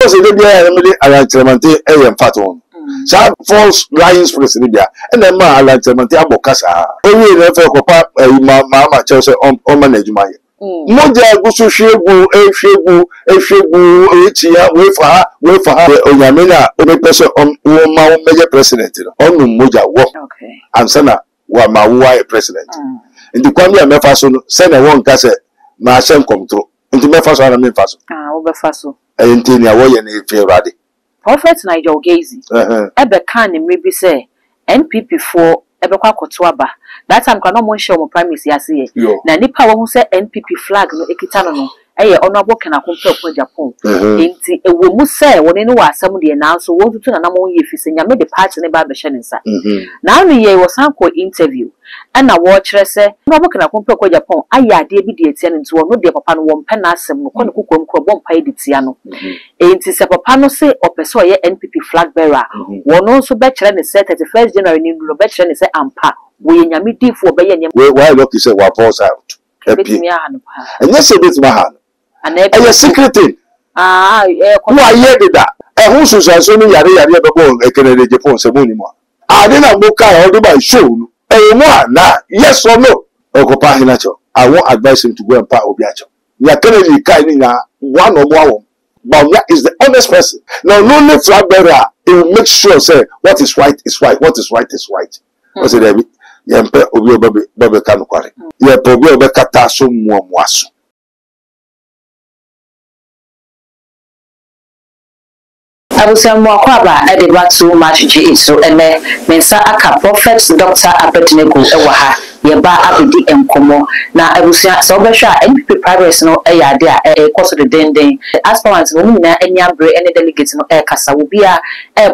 because they be alantemante e fat one. So false lying spirits in India, and then ma alantemante abokasa. Only in the copa mama Chelsea on manage my. Moja gusu shegu etia wait for her Onyamina only person on major president on moja work. Okay. And sana wa ma president. In the Kwame Mefaso send a one case ma shem control. Into Mefaso and Mefaso. Obefaso. Enti ni awoye ni February. Prophet Nigel Gazy. Ebe kan maybe say NPP for ebe kwa kotoaba. That time kana mo share mo prime minister ase ye. Na nipa wo say NPP flag no ekita no eye honorable kana kompe kwa Japan. Enti ewo mu say woni no wa asam de na so wo tutu na na mo ye fise nya me the party ne ba be hye nsa. Na no ye wo san ko interview. And na wo kire se honorable kana kompe kwa Japan aya ade bi de etia nti wo no de papa no wo mpa na asem no kono kokom kro bo mpa e de tia no. Enti se papa no se opeso ye NPP flag bearer. Wo no so be kire ne say 31st January ni no be kire ne se ampa. We nyame difo be ye nyam. Why look you say wa pause out. Bit me hanu pa. And yes it is my and a secret thing. Who are ye did that? A who so yare bebo e kenede Japan se money mo. I didn't book all the by show. Na yes or no. Okopa hinacho. I won't advise him to go and pa obiacho. Ya kenede kai ni na one or more. But that is the honest person. Now no flag bearer, it will make sure say what is right is right, what is right is right. What's it David? Yempe obi bebe kanu kware. Yempe obi obe kata so muamuaso. Abusamu akwaba ede batu match so ene mensa aka prophet Dr. Abednego ewa yeba abidi enkomo na abusia so behwa NPP progress no eyade a koso de denden aspirants no nyina enyabre ene delegate no kasa wo bia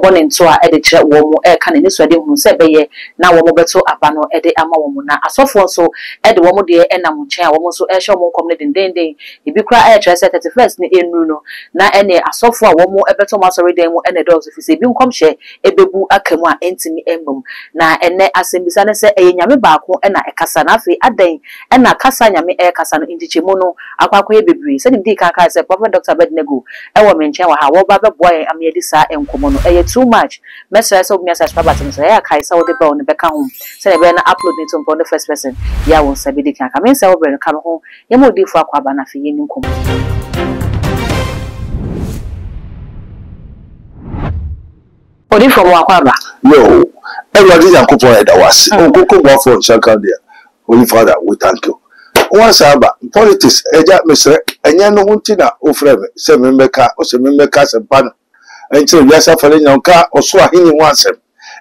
bone nto a ede kire wo mo ka ne so de hu se beye na wo mo beto aba no ede ama wo mo na asofo so ede wo mo de enam nchen a wo mo so ehwe mo nkom ne denden ebi kra kire se 31st ne enru no na ene asofo a wo mo ebeto mo asori den mo ene do office ebi nkom hye ebebu akamu a entimi embom na ene asembisa ne se enyame baako ena ekasa na afi adan ena kasa nyame ekasa no indichemu no akwakwa ebebiri se nim di kaka se prophet Dr. Abednego ewo menchen wa ha wo ba beboa en amedi sa enkomo no eye too much message so me subscribe button so ya kai sa wo de ba wo ne beka ho se ne be na upload it on the first person ya won sabi di kaka men se wo bre ka ho ye mo di fu akwaba na fi ye ni nkomo Odi from Wakwaba. No, everybody can cook for it. Was cook for Shankandia. Holy Father, we thank you. Once about politics, Eja Mr. and Yano Huntina, O Freme, Semembeka, or Semembeka, and Pan, and so yes, I fell in your car or Swahili once.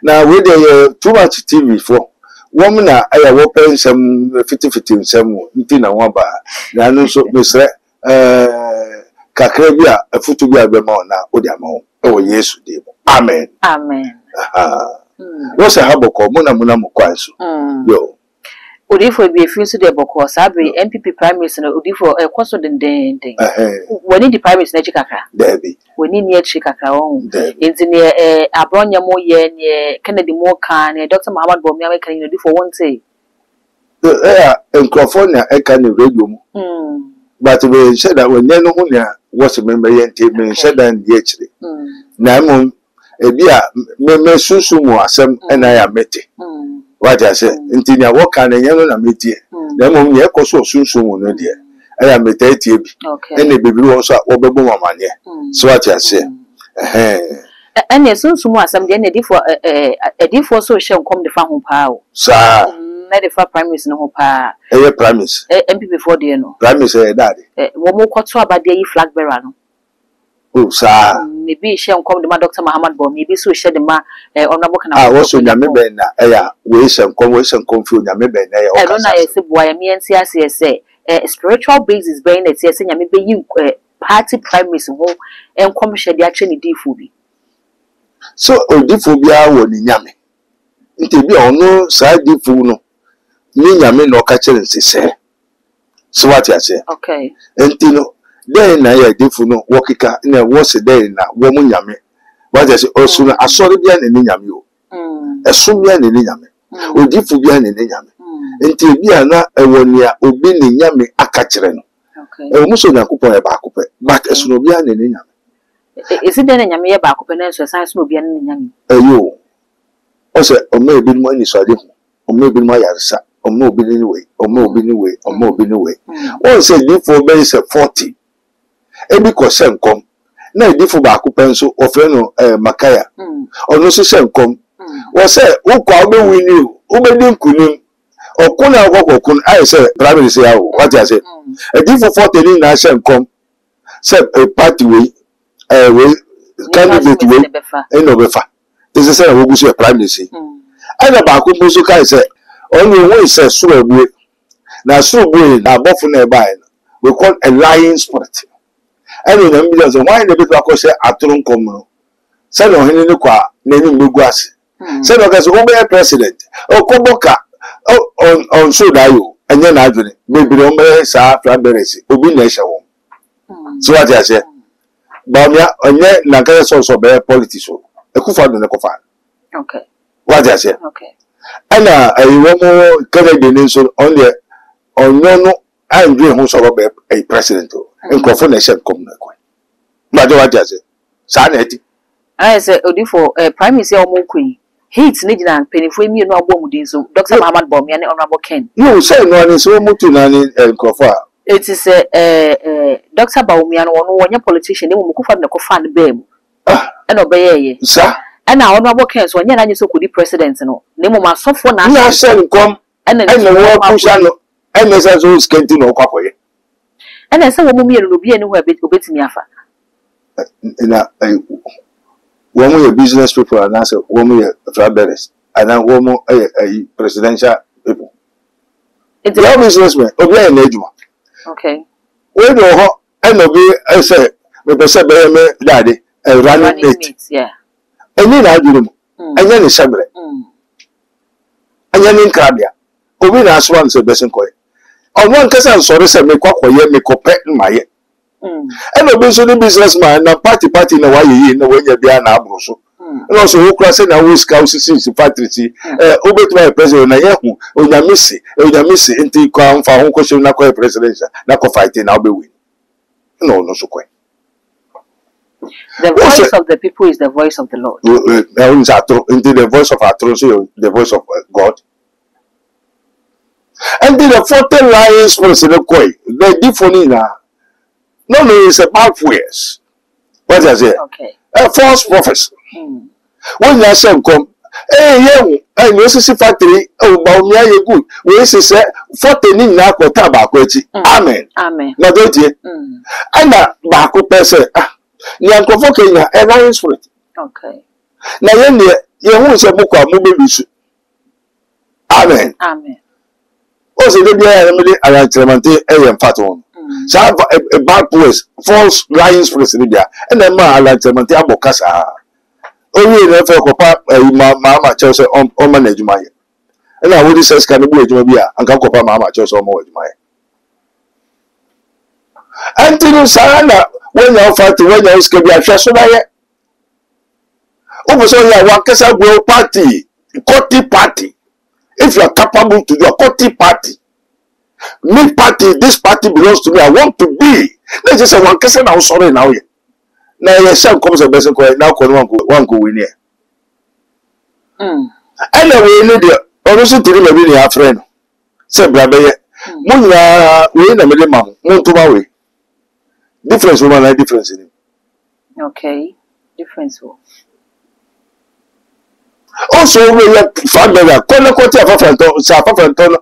Now, with the too much TV for woman, I have opened some 50 some Tina Wamba. Now, so Mr. Kakrebia, a Futubia Bemona, Odiamo. Oh, yes, Amen. Amen. What's a haboko? Muna mukwansu. Yo. Udifo be fuse de boko sabe NPP prime minister udifo kwaso den. When the prime minister chikaka. Debi. When ni chikaka on. Enti ne abronya mo ye ne Kennedy mo kan ne Dr. Muhammad Bomi American you udifo won say. Encrofonia e kan radio mu. But we said that when no hunya was a member yente men said and the actually. Na mo ebia me susu mu asem na ya mete. What I say nti nya wo kan nya no na metie. Na mo nye koso susu mu no de. Aya mete tie bi. Na bebi wo so obebo mamanye. So what I say. Ene susu mu asem de na edifo so hye nkom de fa ho pa o. Sa na de fa prime minister no ho pa. Prime minister. MPP for de no. Prime minister daddy. Wo mo kwato abade yi flag bearer no. Oh, sir. Maybe she come the Dr. Muhammad Bo, maybe so she the ma honorable can also Yamebe na we some conversion confuse Yamebe. I don't know if boy me and say spiritual basis being it yes and maybe you party prime minister home and come share the actually difubi. So diphobia won Yame. It be on no side difu no. Ni Yame no catcher and say. So what I say? Okay. And Tino. Then na ya defu no wokika na wose then na wo mu nyame what I say osu na asori bia na ni nyame o esu bia na ni nyame odifu bia na ni nyame enti bia na ewonia obi ni nyame aka kire no okay e mu so nyankopon e ba akopɛ but esu no bia na ni nyame Is it then nyame ba ko pene so science no bia ne nyame. Eyo. O se o me bi mo ni so ade ho. O me bi mo yaresa. O me obi ni we. O me obi ni we. O me obi ni we. O se ni for be se 40. Ebi ko se nkom. Na edi fo ba ko pen so o fe no Makaya. Ono so se nkom. Wo se wo kwa be wini o be di nkunim. Okuna okokun I say primary say how what you say. Edi fo 40 ni na se nkom. Se a party we candidate we no befa. This is say we go see prime minister. Ana ba ko musu kai say only we say so abue. Na so abue na bofu na eba we call a lying spirit. Any na me say why na betu akọ say aturun kom no. Say no hene ni kwa na ni megu ase. Say no ka so we be president. Okoboka on so dayo enye na adwene. Bebere o me sa Flanders obi na ehye wo. So what I say? Bamia onye na kaya so be politics o. Ekufado ne kofa. Okay. What I say? Okay. Ana ayiwo mo kare de ni so on the onyo no andwe ho so be a president o. Nkofo na ehye kom na kwa. Ma do what I say? Sa na eti. I say odifo prime minister omo kwin. Hate ne gina penifo emi no agbo mudin so Dr. Muhammad Bawumia ne honorable Ken. No say no ani so mutu na ni nkofo a. It is Dr. Bawumia no one wonye politician ne mu kufa ne kofa ne ba mu. E no beyeye. Sa. E na honorable Ken so onye na nyi so kudi president no. Ne mu masofo na. Na say nkom. E na wo pusha no. E na say so skenti no kwakoye. E na say wo mu mienu no bia ne ho obetimi afa. Na woman your business people and answer woman your travelers and then woman a presidential people. It's a businessman. Obi an ejuma. Okay. We know how I say me person be me daddy running mate. Yeah. Eni na aduru mu. Anya ni sabre. Anya ni nkrabia. Obi na aswan se besin koy. Ono nkasa nsori se me kwakoye me kope maye. And no businessman na party na why yi na wanya bia na abroso. No so who class na we scout since factory obetu president na yehu onyamisi enti kwa mfa ho kwese na kwa presidential na ko fight na obe win. No so kwa. The voice of the people is the voice of the Lord. The voice of our throne, so the voice of God. And the 40 lions for the koi. The different na. No, it's about ways. What I say? Okay. A false prophecy. When you say come, and you see factory, Bawumia you good. We say 40 ni na ko tabako echi. Amen. Amen. Na do je. And na ba ko pese nyankofo Kenya a lying spirit. Okay. Na ye hu se mu kwa mu be bisu. Amen. Amen. O se de bia ya me de arrangement fato. So a bad place, false lying spirits in India, and then my arrangement abokasa. Only in the copa Mama Chelsea on manage my. And I would say, can be and can copa Mama Chelsea on my. Until Sarana, when you're fighting, when you're scared, you're just so by it. Over so you Wakasa will party, Coty party. If you are capable to do a Coty party. Me party, this party belongs to me. I want to be. Let's just say one person now sorry now. Now your son comes a best now one go win here. Anyway, we need the also to be your friend. Say brother, Munya we in the middle man, Montuba way. Difference woman like difference in him. Okay. Difference. Also, we have found that quality of South African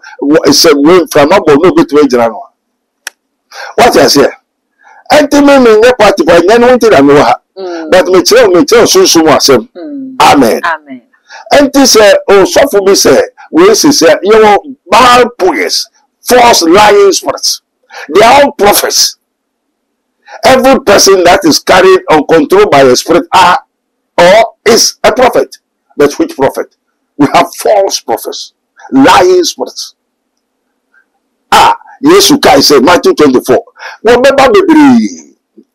is a win from a no bit wage. What I say? Antimony, no party by none wanted and know her. But me tell soon myself. Amen. Amen. And this so for me say, we say, you know, bad poets, false lying spirits. They are all prophets. Every person that is carried or controlled by a spirit are or is a prophet. But which prophet? We have false prophets, lying spirits. Yes, you can say Matthew 24. Remember,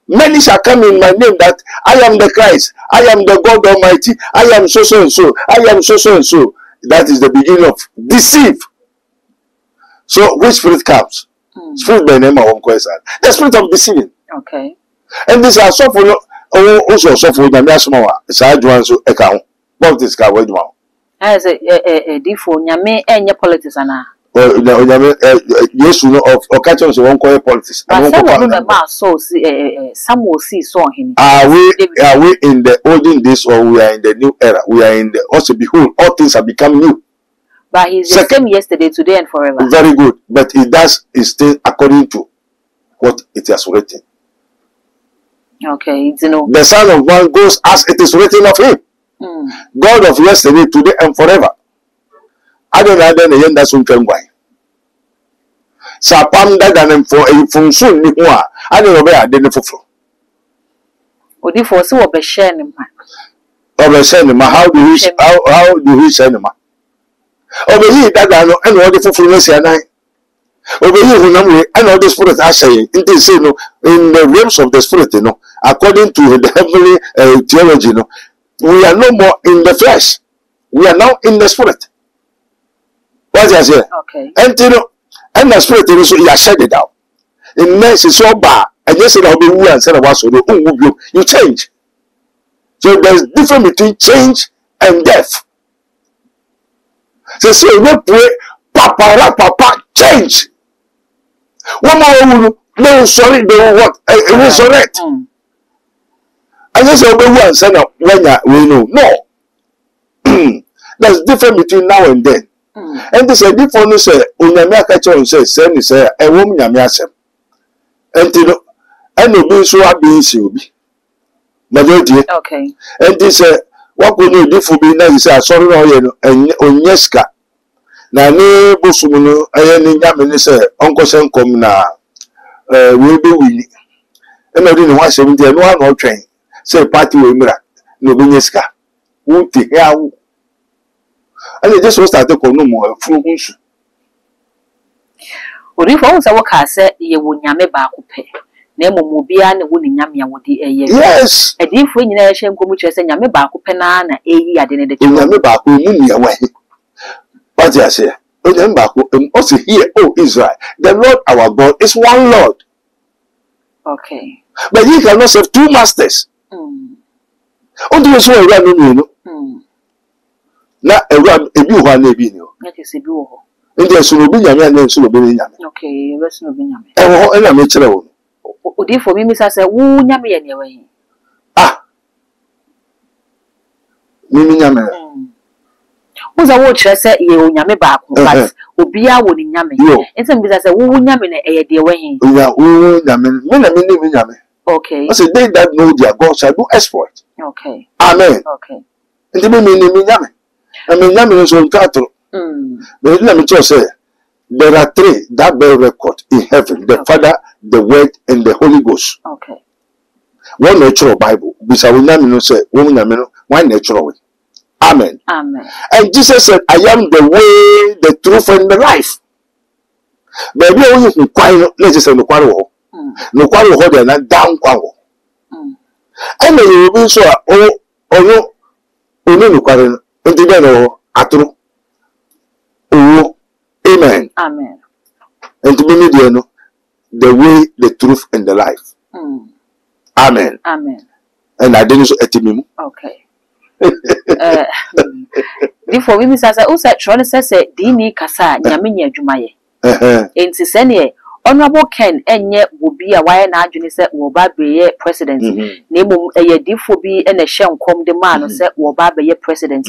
many shall come in my name that I am the Christ, I am the God Almighty, I am so and so, I am so and so. That is the beginning of deceive. So, which spirit comes? Spirit by name of one question. The spirit of deceiving. Okay. And this are so for also for the Yasma, side ones who account. Politics car with one. As a default, Yame and your politics are now. Yes, you know, of catchers won't call politics. Some will see so him. Are we in the olden days or we are in the new era? We are in the also behold, all things have become new. But he's the same yesterday, today, and forever. Very good. But it still according to what it has written. Okay, you know. The Son of Man goes as it is written of him. God of yesterday, today, and forever. I don't know then that's what I'm going. Sapam that and for a function, I don't know where I didn't fulfill. Would you foresee what be sharing? How do we send him? Over here, that I know, and all the fulfillment, and I over here, and all the spirit I say, in the realms of the spirit, according to the heavenly theology, we are no more in the flesh, we are now in the spirit. What I say? Okay. And the spirit is you shed it out. In mercy so bad, and yes, I'll be and said about so you change. So there's difference between change and death. So we pray, Papa, change. One more, no, sorry, they will what? Resurrect. And yes, I'll be one said when we know. No. There's difference between now and then. And this is a different say, Unyamia catcher says, send say, a woman yamiasem. And no be so happy, she will be. Majority. Okay. And this what we do for be nice, sorry, and Onyeska. Na ne Bosumuno, I am in Yamini say, Uncle Senkom na will be winning. And I didn't want 70 and one or train. Say, party will mirror, no Bineska. Won't take out. And it just was started to no more from issue. Or if all our car said, you would yame back pay. Name Mobian wouldn't yamia would the yes. A deep when you shame come which I say yame back penana, I didn't yame back away. What I say? Remember, also here, oh Israel, the Lord our God is one Lord. Okay. But you cannot serve two masters. Only you saw a na ewa ebi ho na ebi ni o. That is ebi ho. Ndi eso no bi nyame na eso no bi nyame. Okay, we so no bi nyame. Ho na me kire wo. Odi for me misa say wo nyame ye ne we. Ah. Mimi nyame. Uza wo kire say ye wo nyame ba ko but obi a wo ni nyame. Ensem bisa say wo nyame na eye de we. Oya wo nyame. Me na me ni nyame. Okay. I say they that know their God shall do exploit. Okay. Amen. Okay. Ndi me ni nyame. I mean, Yamin is on cattle. But let me just say, there are three that bear record in heaven: the Father, the Word, and the Holy Ghost. Okay. One natural Bible. Because we Yamin say, one natural way. Amen. Amen. And Jesus said, I am the way, the truth, and the life. But we only require, let's just say, no quarrel. No quarrel, hold and down quarrel. And then you will be so, oh, no quarrel. Atru. Oh, amen. Amen. And to be the way, the truth, and the life. Amen. Amen. And I didn't so etimimu. Okay. Before we miss us, I also try to say, Dini Kasa, Yaminia Jumaye. In Sisenia. Honorable Ken enye will be a wire na adwene se wo ba be president na emom eyedifo bi na hyenkom de man se wo ba be president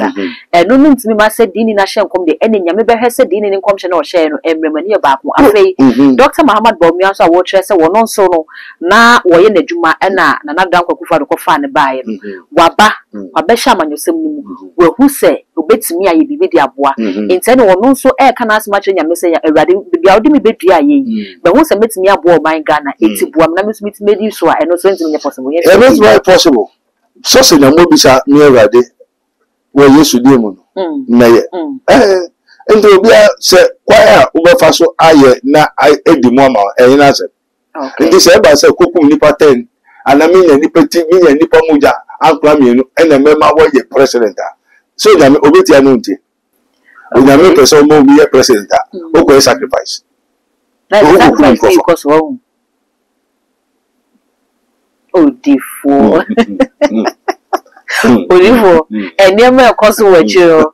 eno no ntimi ma se dini na hyenkom de ene nyame be hwese dini ne nkomhye na o hye no emremani e ba ko afei Dr. Muhammad Bawumia so wo kire se wo no nso no na wo ye n'adwuma na na dan kwakufa do kofa ne baaye no waba wabehye amanyosem ni mu wo hu se obetimi aye bibi de aboa ntene wo no nso e kana asema kire nyame se ya awurade bia odi me bedua ye but once I met me aboard my Ghana, 80 boam, na miss made so I know something possible. Yes, it is very possible. So, say, no more bisa near ready. Where you should do, nay, and there will be a say, choir over faso aye, na I edi mama, and answer. And this ever say, Kuku nipa 10, and I mean, a nipati, me and nipa muja, Uncle Amino, and a member was your president. So, I'm obeti anunti. When I make a so more be a president, okay, sacrifice. Sacrifice because Odifo. Odifo. And you may cause what you.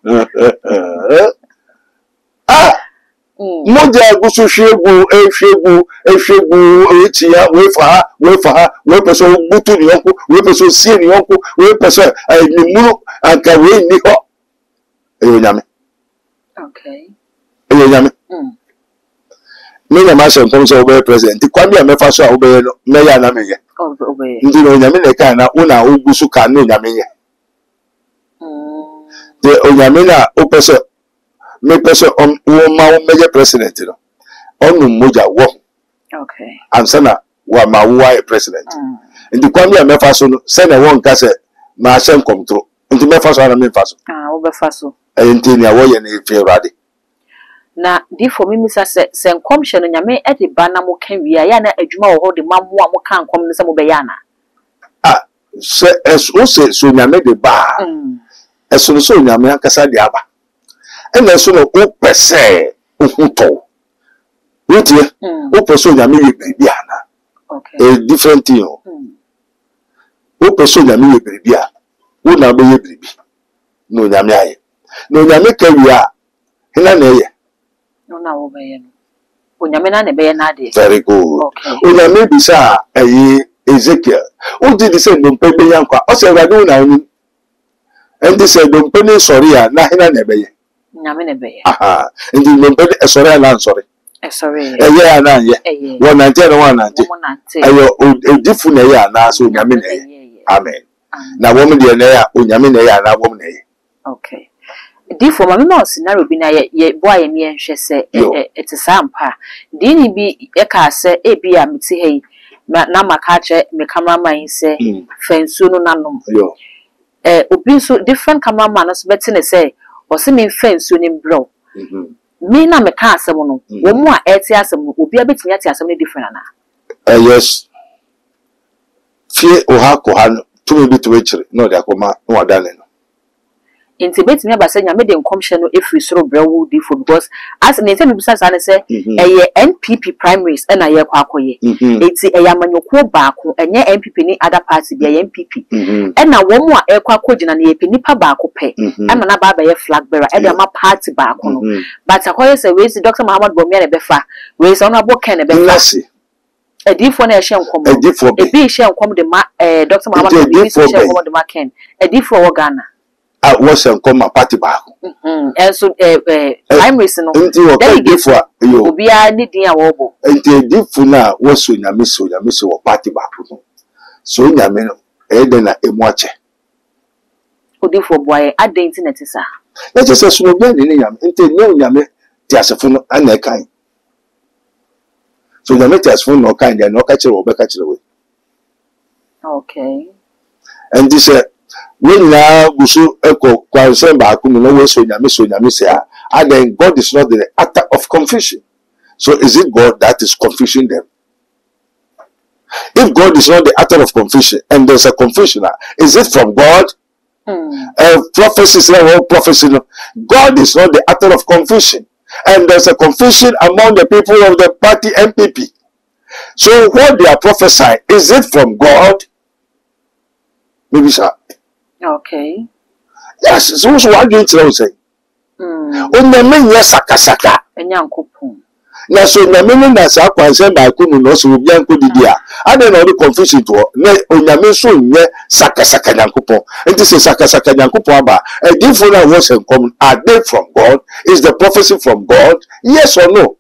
Moja gusu shegu etia we for her we person butu ni yonko we person sie ni yonko we person ni munu anka we ni ho nyame. Okay. Nyame. Me na ma se nkom so obe president kwami a mefa so a obe no me ya na me ye. Obe. Ndi no nyame na ka na una ogusu ka no nyame ye. De onyame na o person me person on ma meje president no onu moja wo. Okay. Ansana wa ma wo a president. Ndi kwami a mefa so no se na won ka se ma shen control. Ndi mefa so na me fa so. Obe fa so. Ndi ni awo ye na efi urade. Na di for me misa se nkom hye no nyame e de ba na mo kan wi ya na adwuma wo ho de mammo a mo kan nkom ne se mo be ya na. Se so nyame de ba. So nyame akasa de aba. And so no o pese uhuto. Wutie o pese nyame ye bibia na. Okay. A different thing. O pese nyame ye bibia. Wo na be ye bibi. No nyame aye. No nyame ka wi a hina na ye. No na wo be ye no. O nyame na ne be ye na de. Very good. Okay. O nyame bisa ayi Ezekiel. O did say no pe be yankwa. O say radu na oni. And they said don't penny sorry na hina na be ye. Nyame ne be ye. And you don't penny sorry na sorry. Sorry. Yeah na ye. 190 na 190. Ayo odifu na ye na so nyame na ye. Amen. Na woman de na ya o nyame na ye na woman na ye. Okay. Difo mama ma scenario bi na ye boy me enhwe se etisampa di ni bi e ka se e bi a meti hei na maka che me cameraman se fensu no nanom Yo. Obi so different cameraman no so beti ne se o se me fensu ni bro me na me ka asem no wo mu a eti asem obi a betimi ati asem ni different na Yes. Fie o ha ko ha to me bi to wechire no de akoma no wadane no. Inti betimi abasa nyame de nkomhye no efiri soro brawo difo because as ne tell me bisa sa ne se eye NPP primaries na ye kwa akoye eti eye amanyoko baako enye NPP ni other party bi eye NPP na wo mu a ekwa akogina na ye pe nipa baako pe na na baba ye flag bearer e de ma party baako no but akoye se we si Dr. Muhammad Bawumia ne befa we se ona bo ken ne befa edifo na ehye nkom ebi ehye nkom de ma Dr. Muhammad Bawumia ehye nkom de ma ken edifo wo Ghana was and come party back. And so, primaries no. Delegate you. Obia ni din awobo. Enti difu na waso nyame so party back. So nyame no e de na emuache. Odifo boy adenti na tisa. Na je se so no be ni nyame. Enti no nyame ti asefo no ana kan. So nyame ti asefo no kan de no ka kire obeka kire we. Okay. And this when na gusu eko kwanse ba ku no we so nyame se and then God is not the actor of confusion. So is it God that is confusing them? If God is not the actor of confusion and there's a confusion, is it from God? Prophecy is not all prophecy. God is not the actor of confusion and there's a confusion among the people of the party MPP. So what they are prophesying, is it from God? Maybe sir. Okay. Yes, so what do you say? Onyame nya sakasaka. Enyankopon. Na so nyame na sa kwanse ba ku no so obi anko didi a. Ade na o confusion to. Na onyame so nye sakasaka nyankopon. Enti se sakasaka nyankopon aba. Edifo na was come are they from God? Is the prophecy from God? Yes or no?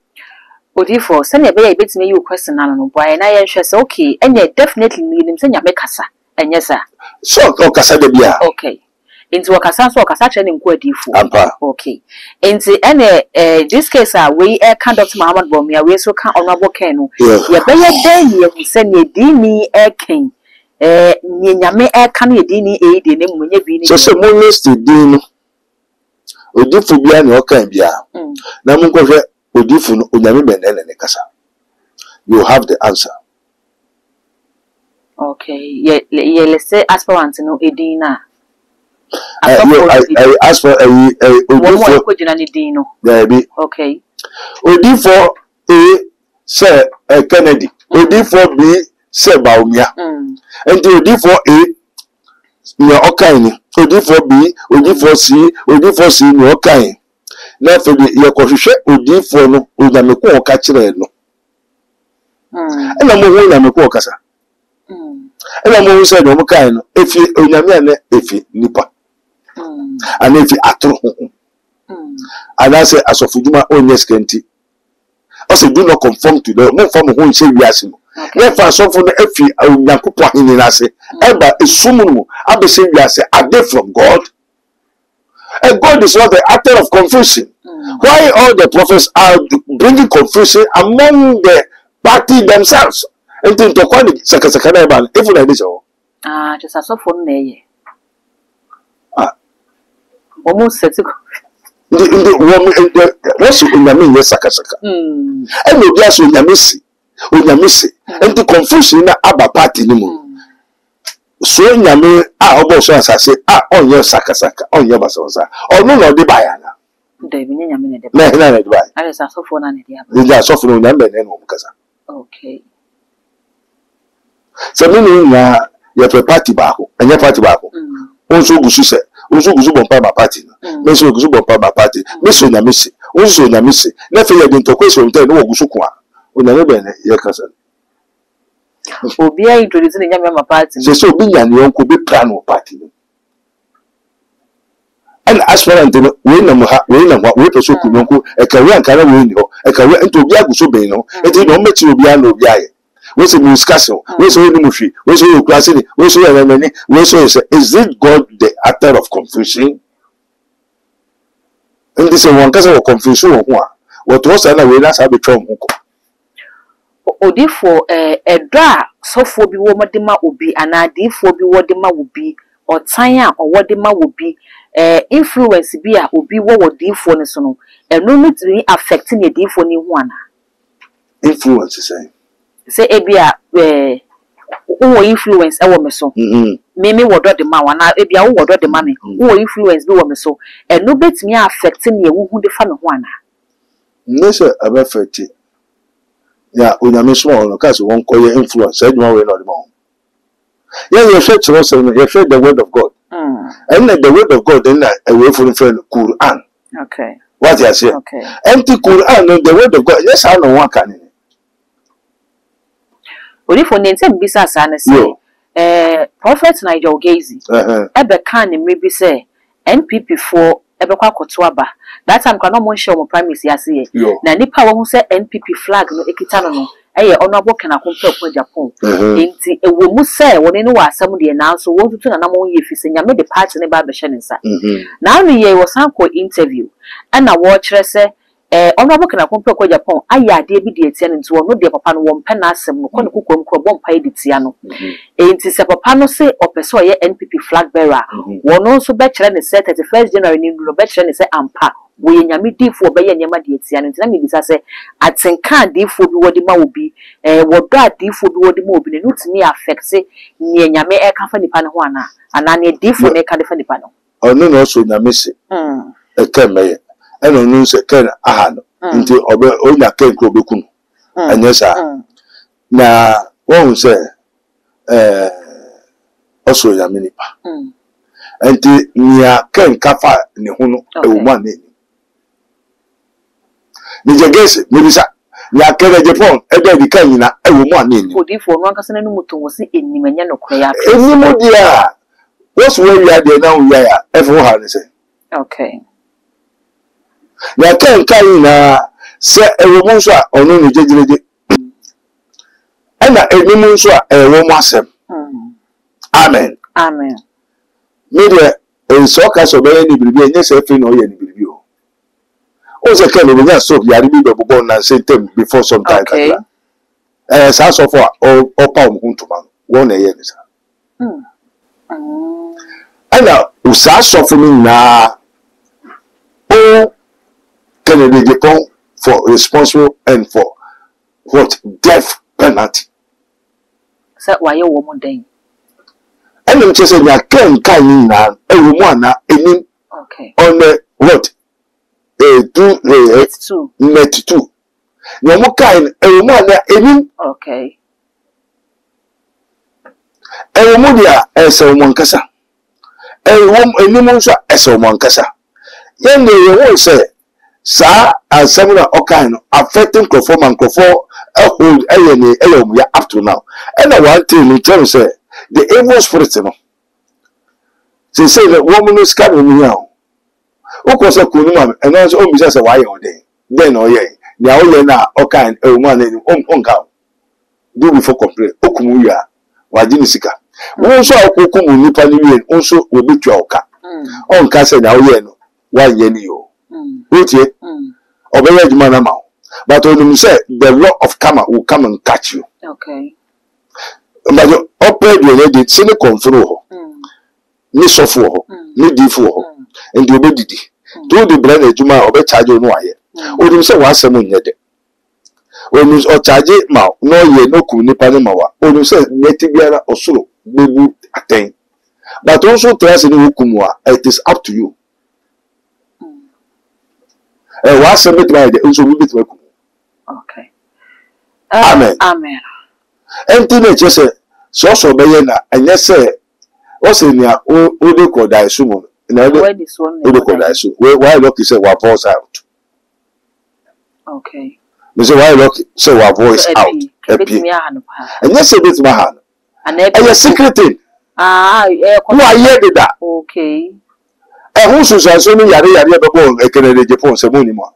Odifo, send e be ya betime you question na no boy na ye hwe se okay, enye definitely meaning se nyame kasa. Enye sa. So okasa de bia. Okay. Into wakasa so wakasa training ko adifo. Okay. Into this case we can Dr. Muhammad Bawumia we so can honorable Ken no. Ye be ye den ye se ne di ni ken. Ni nyame kan ye di ni de ne munye bi ni. So mo list di no. Odifo bia ne okan bia. Na mo ko hwe odifo no onyame be ne kasa. You have the answer. Okay. Ye let's say aspirant no edina. I ask for a baby. Okay. Odi for A say Kennedy. Odi for B se baumia enti odi for A ni okan ni odi for B odi for C odi for C ni okan na fe ye kohwehwe odi for no onyame ko oka kire no ena mo hu nyame ko okasa ena mo hu se no mo kan no efi onyame ane efi nipa ana efi atro ana se asofuduma onye skenti also do not conform to the no form who say we ask no never so for the efi nyankopɔ ahini na se eba esumu no abe say we ask are they from God, and God is not the author of confusion. Why all the prophets are bringing confusion among the party themselves until to call it sakasaka na eba if na this o just so for na ye almost set what's unyame ye sakasaka and obi aso unyame si and the confusion na aba party ni mu so unyame obo so asase onye sakasaka onye basosa onu no de baya na de bi nyame ne de na de baya ale sa so for na ne de aba de so for unyame ne no mukasa okay so me na ye party ba ko enye party ba ko onso gusu se onso gusu bompa ba party no me so gusu bompa ba party me so nyame si onso nyame si na fe ye de ntokweso nte no gusu ko a onyame be ne ye kasa obi a introduce ne nyame ma party so obi nyane yonko be plan o party no and aspirant no we na mo ha we na we peso ku yonko e ka we ankara we ni ho e ka we ento obi aguso be no enti no mechi obi a na obi aye we say discussion we say ni muhwi we say okurase ni we say remeni we say is it God the author of confusion and this one kasa of confusion ho a what was na we na sa be twom ho odifo edra sofo bi wo modema obi anadifo bi wo dema obi otan a owodema obi influence bi a obi wo wodifo ne so no eno mitri affect ne difo ni hu ana influence say ebia wo influence e wo me so me wodo de ma wana ebia wo wodo de ma me wo influence bi wo me so eno betimi affect ne wo hu de fa me hu ana nese affect ya onyame small no cause won koye influence adwuma we no de ma yeah you should trust you should the word of God and the word of God then away from Quran okay what you say okay empty Quran no the word of God yes I know one can Ori for nente mbisa sa na say prophet Nigel Gazi ebe kan ne mrebi say NPP for ebe kwa koto aba that time kan no mo share mo primacy ase ye na nipa wo hu say NPP flag no ekita no eye honorable kana kompa kwa Japan enti ewo mu say woni ne wasam de na so wo tutu na na mo ye fise nyame de party ne ba be hye nsa na no ye wo san ko interview ana wo kire say honorable kana kompa kwa Japan aya de bi de etia nti wo no de papa no wo mpa na asem no ko ne kokom ko bo mpa de tia no enti se papa no say opeso ye NPP flag bearer wo no so be kire ne say 31st January ni no be kire ne say ampa wo ye nyame difo be ye nyama de etia nti na me bisa say atenka difo bi wo de ma obi wo do adifo bi wo de ma obi ne no timi affect ne nyame e ka fa nipa ne ho ana ne difo ne ka de fa nipa no ono no so nyame se e kemeye eno nu se ken aha no nti obe onya ken ko be kunu anyesa na won se oso nyame nipa nti nia ken kafa ne ho no e wo ma ne ni jegese mebisa ya kere Japan ebe di kan nyina e wo ma ne ni odifo no ankasa na muto wo se enimanya no kro ya enimu dia wosu we ya de na wo ya e fo ha ne se okay ya kan na se e wo mu so a ono ni jejereje ana enimu so a e wo mu asem amen amen me de en so ka so be ni biribi enye se fi no ye ni biribi o se kan no nya so yari bi be bobo na sentem before some time okay sa so for o pa o huntuma won na ye ni sa ana usa so for me na o Kennedy Japan for responsible and for what death penalty sa waye wo mo den and them say na kan na e wo mo ana enim okay on the what 92 no mo kan e wo mo ana enim okay ewo mu dia ese mo nkasa ewo enimu nso ese mo nkasa yen de ye say sa asem na okan no affecting performance hold ayeni ya up to now and one thing in terms say the evil spirit no say the woman no scan me now o ko se kunu ma and also o mi say why you then o ye ya o ye na okan ewo ma na onka do before complain okumu ya wa ji ni sika won so akukumu nipa ni wi nso obetua oka onka say na o ye no wa ye ni o okay obey juma na ma but when you say the law of karma will come and catch you okay but you operate the lady see the control ni sofo ho ni difo ho and you obey didi do the brand juma obey charge no aye when you say wa asem nyede when you charge ma no ye no ku nipa ni ma wa when you say neti biara osoro bebu aten but also trust ni hukumu it is up to you wa submit my nso we bit maku okay amen enti na che se so be ye na enye se o se ni o de ko dai sumo na o de ko dai su why look say wa voice out okay me say why look say wa voice out enye se bit ma ha and secret thing who are here did that okay who so ni yare be bo ekere je phone se mo ni mo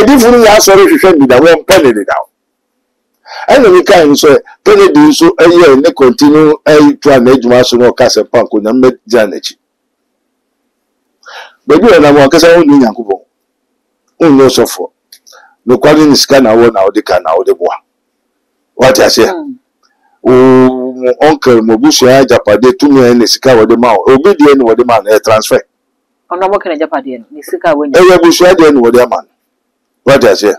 different ya sorry hwehwe mi da won pele de da eno mi kan so pele di so eye ne continue to na ejuma so no ka se pan ko na me janachi bebi na mo ka se won nyankopon no so for no kwali ni sika na wo na o de ka na o de boa what I say uncle mobusu ya japade tumi na sika wo de ma obi de ni wo de ma na transfer ono mo kana japade ni sika wo nya busu ya de ni wo de ma what I say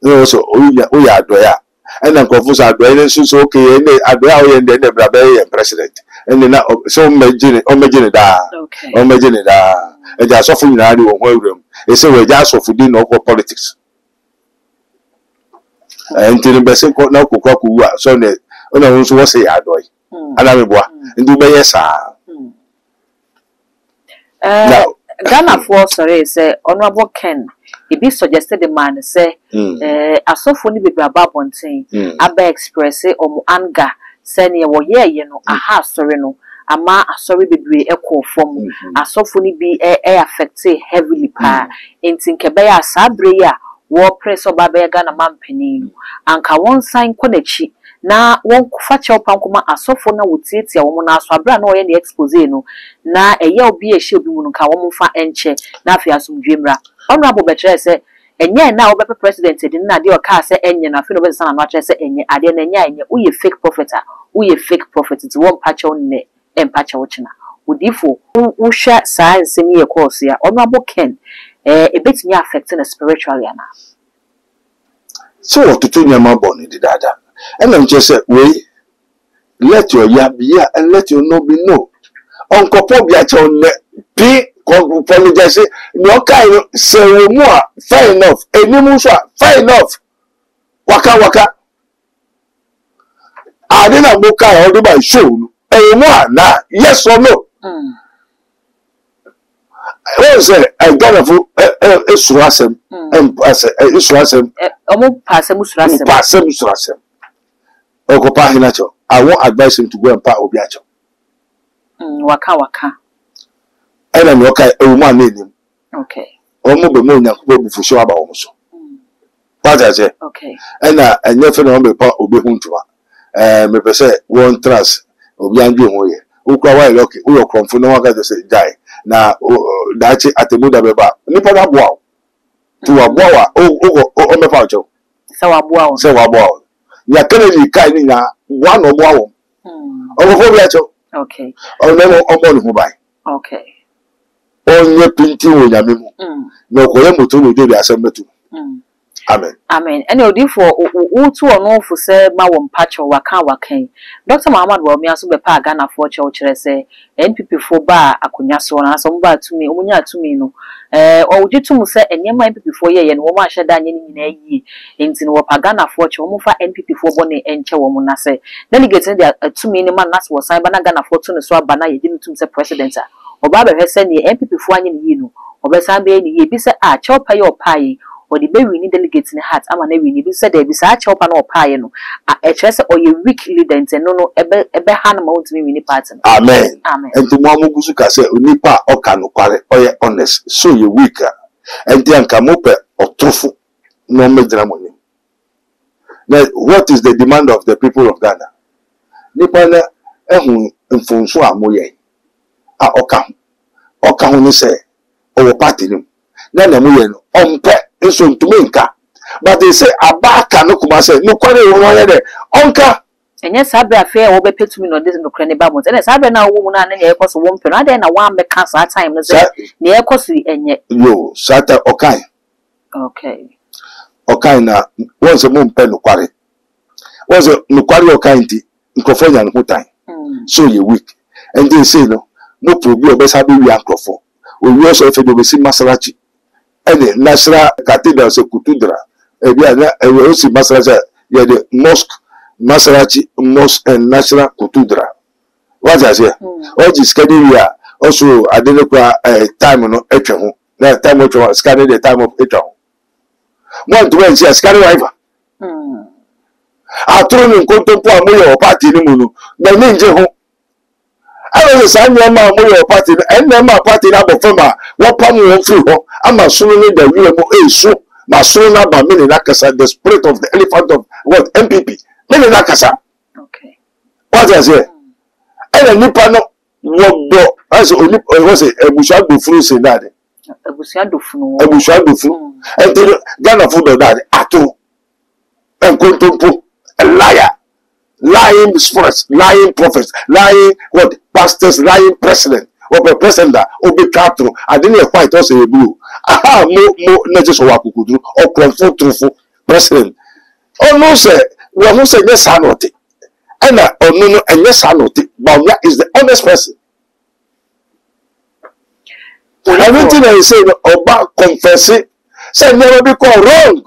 no so oya adoya and then confuse adoya so okay any adoya o ye ndem bra be president and na so imagine da imagine da e ja so fu nyina ri wo hwawuram e se we ja so fu di no politics until be se ko na kokwa ku a so ne ona won so wo se adoya ana me boa ndu be yesa Ghana for sorry say Honorable Ken he suggested the man say asofo ni bebre ababonten aba express omo anger say ne wo ye no aha sorry no ama asori bebre ekọ form asofo ni bi affect heavily pa entin be ya sabre ya wo press oba be Ghana mampani anka won sign konachi na won kufa chewpan kuma asofo na wotietia wo na aso abra na oye ne expose no na eye obi ehye obi mu no ka wo mfa enche na afi asomdwemra honorable betre say enye na obepe president din na de o ka say enye na afi no be sana no ache say enye ade na enye uye fake prophet uye fake prophet ti won pache on ne empache wo china odifo wo hwa saa nsemi ye course ya honorable Ken ebetimi affect na spiritually ana so otutu nyama boni di dada and I'm just say we let your ya be ya and let your no be no onko po bia che on be apologize no kai say mu a fair enough enimu so fair enough waka ade na mo kai o do by show mu a na yes or no I say I got fu surasem surasem omo passem surasem okopa hinacho I won't advise him to go and pa obiacho waka ena no kai ewuma na enim okay omo be mo nyakubo bu fusho aba omo so what I say okay ena enye fe no be pa obi huntuma me pese won trust obi anju ho ye ukwa wa loki uyo kromfu no waka say die na dachi atemuda beba nipa na boa tu wa boa o me pa ocho se wa boa ya kennedy kai ni na wa no boa wo o bi acho okay o no o mo bai okay onye pinti wo nyame mu na ko ye moto no de asem metu Amen. Amen. And you for two or no for say my one patch or wakan. Dr. Muhammad will me also be pa Ghana for church say NPP for bar akunya so na some bar to me umunya to me no or would you to say and your NPP for ye and woman shed down in ye into no Ghana for church for NPP for bonnet and chawomuna say delegates there 2 million man that's was I bana Ghana for to so bana ye didn't say president or Baba has sent the NPP for you know or Bessambe ye be say ah chop pay or pie. Or the baby need delegates in the heart. I'm an we said there beside chop and or pie no. A chess or your weak leader and no ebe hand mount me in pattern. Amen. Amen. And to Mamu Gusuka say Unipa or cano pare or ye honest, so you weaker. And then come up or truthful no medramoni. Now what is the demand of the people of Ghana? Nipana ehun mfonso amoye. A okam ni say or party no. Na na moye no ompe so to menka, but they say abaka no kuma say no kware won there onka enye sabe afia wo be petumi no this no krane ba mo ene sabe na wo mu na na ye koso wo mpe na dey na wan be cancer time no say na ye koso enye yo sata okai na won se mo mpe no kware won se no kware okai nti nkofo nya no time so ye weak and they say no mo probi obesabe wi ankofo o wi so fe do be si masalachi and national cathedral se kutudra ebia na ewe si masalachi ye the mosque Masarachi mosque and national kutudra what I say all this schedule here also adenekwa time no etwe ho na time etwe scanning the time of etwe ho one to one see scanning wife atro ni nkontompo amoye o party ni mu no na ni nje ho ayo sa nya ma amoye o party na ma party na bofama wo pam wo free ho ama sunu ni da wi mo esu ma sunu na ba mini na kasa the spirit of the elephant of what MPP mini na kasa what I say and nipa no wo do as oni was ebusha do furu se dade ebusha do furu and Ghana food of that ato enkontompo a liar lying spirits, lying prophets, lying what pastors, lying president, or the president that obe catro. I didn't quite also a blue. Aha, mo just wakukudu or confront truthful president. Oh no, sir, we are not saying yes, I not. And no, and yes, I not. But that is the honest person. Everything I say about confessing, say never be called wrong.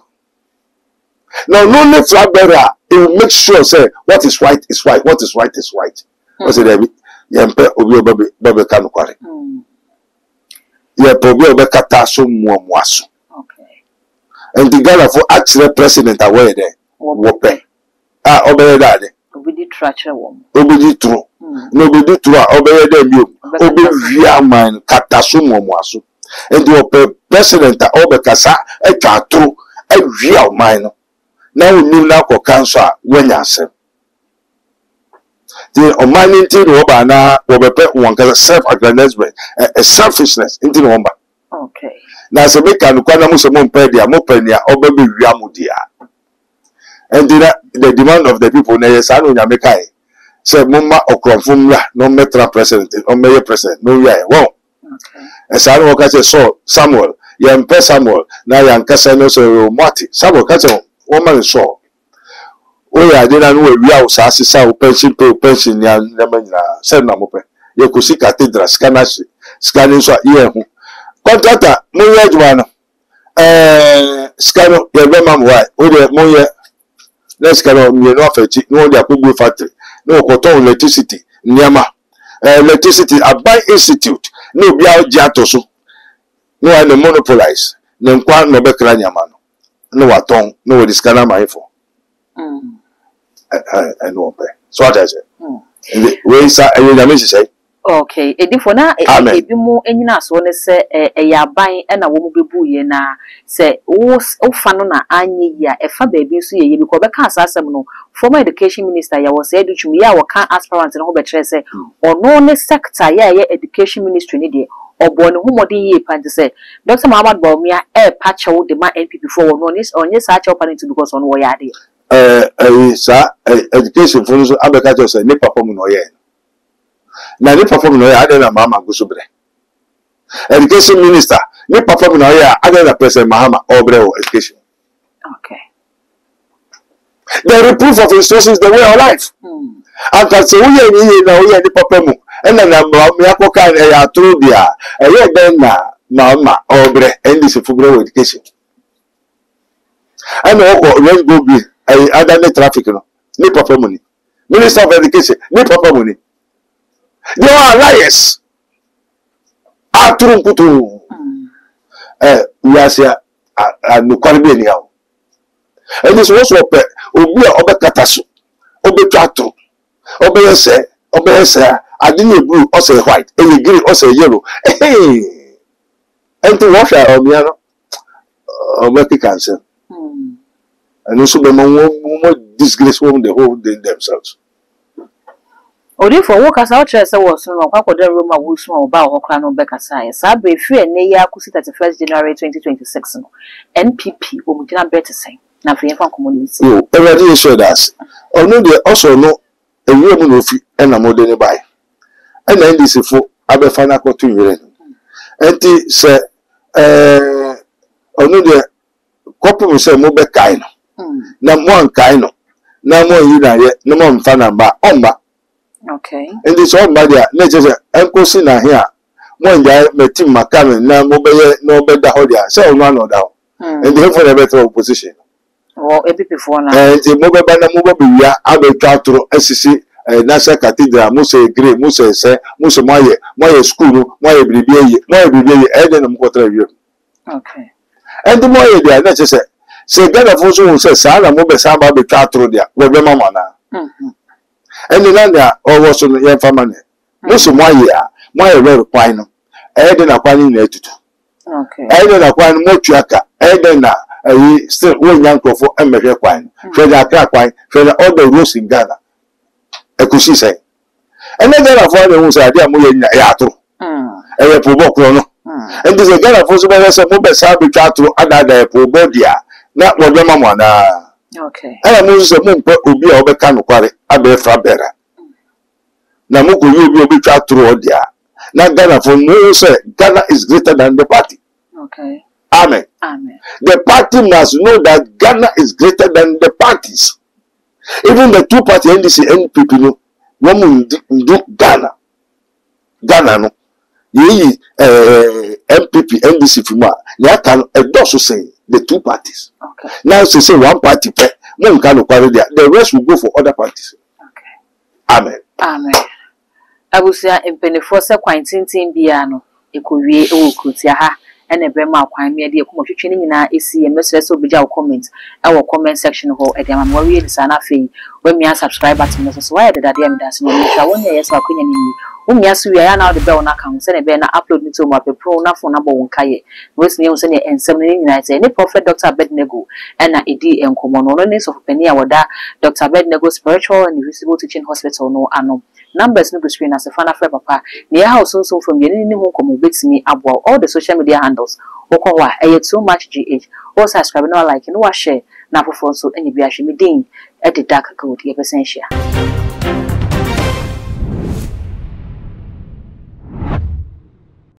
Now, no flag bearer, it will make sure say what is right is right, what is right is right. I say David, yempe obi obe kanu kware. Yempe obi obe kata so muamuaso. Okay. And the Ghana for actual president away there. Wope. Ah, obe there. Obi di trache wom. Obi di true. No obi di true. Obe there mi. Obi via man kata so muamuaso. And the president obe kasa e ka true e via man. Now we knew now for cancer when you say the humanity over now will self-aggrandizement, a selfishness into the number. Okay. Now, so we can look at Mopedia, or baby Yamudia. And the demand of the people, Nayasano Yamekai, said Mumma or Crofumla, no metra president, or mayor president, no yeah, well. As I know, so Samuel, Yampe Samuel, now Yankasano, so Marty, Samuel Castle. Woman saw. Oh, I didn't know we are Sassa, pension, send them open. You could see cathedral, scanning so ear. Contractor, no red one. Scanner, your mama, why? Oh, the more let's go on your offer, no, the Apubu factory, no cotton electricity, Nyama, electricity, a buy institute, no Biao Jatoso, no, I monopolize, no quan no Becraniaman. No aton, no discana my info. I know. So what I say. Where is I say? Okay, if for now, if you move any nas one say a buying and a woman be booye na say, oh, fanona, any ya, a fa baby, so ye because I can't ask them no. Former education minister, ya was said to me, I can't aspirants and Hobart say, or no sector, ya, education ministry needed. Or born whom would ye pan to say, Dr. Muhammad Baumia, patch out the man NP before no this on yes, I chop into because on Wayadi. Sir, education for Abakato say, Nip performing no yen. Now, Nip performing no yen, I don't know Mamma Gusubre. Education minister, Nip performing no yen, I don't know President Mahama or Breo education. Okay. The reproof of instruction is the way of life. And that's who you know, we are the papa. And then I'm a true dear. A year then, Mama, Obre, and this for education. I know when go be other traffic, no proper money. Minister of Education, no proper money. They are liars. True, we are here at no Caribbean. And this was what Obi Katasu, Obi Chato, Obi I didn't blue or say white, and you green or say yellow. Hey, and to wash our Miano or make cancer. And also the more disgraceful the whole day themselves. Odi for workers out there was no kwakode room a wusu oba okra no beka science abe free ene ya kusi 31st January 2026 no NPP omugina better say na free fan community yo everybody show that ono dey also no ewie mu no fi na modern buy and NDC fo abe fana ko to yire enti se ono dey kopu se mo be kai no na mo an kai no na mo yi na ye na mo mfa na ba omba. Okay. And this one by the nature Uncle Sina here. One day, my team Macam, now mobile, no better hodia, so one or down. And they have for a better opposition. Oh, a bit before now. And the mobile banner mobile, I will try to SCC, Nasa Cathedral, Musa Grey, Musa say, Musa Maya school, Maya Bibi, Eden quarter year. Okay. And the more they are necessary. Say, God of also says, Sana mobile Samba be try through there, where the mamma. And the land or was on the family. Most of my year, my very fine. I didn't acquire it. Okay. I didn't acquire more tracker. I didn't still one young for a measure quine. Fred crack wine, Fred all the rules in Ghana. I could see say. And then I found who's idea more in Yato. A provoke chrono. And there's a Ghana for some mobile sabi to another probodia. Not what the mamma. Okay. I am also a moon will be over Canopari, Abe Frabera. Namuku, you will be trapped through there. Not Ghana for no say Ghana is greater than the party. Okay. Amen. Amen. The party must know that Ghana is greater than the parties. Even the two party NDC NPP no woman do Ghana. Ghana no. Ye MPP NDC Fuma. Ya can also say the two parties. Okay. Now they say one party pay, no can carry there. The rest will go for other parties. Okay. Amen. Amen. Abusia empenefo se kwantintin bia no ekowie ewo kutia ha ene brema kwan me de ekomo twetwe ni nyina esi emesese obija comment e comment section ho e de ama mo wie disa na fei we mia subscribe button so why did that am das no sha wonya yes akonya ni umia so ya na de bell na kan se ne be na upload ni to mo apepro na phone na bo wonkaye we se ne se ne ensem ni nyina se ne Prophet Dr. Abednego na edi enkomo no ne so pani a woda Dr. Abednego Spiritual and Visible Teaching Hospital no ano numbers no go screen as a fan afre papa near house so from yeni ni ho komo betimi abo all the social media handles okwa too much gh or subscribe no like no share na fofo so any bi ahwe me din e de dark code ye person share.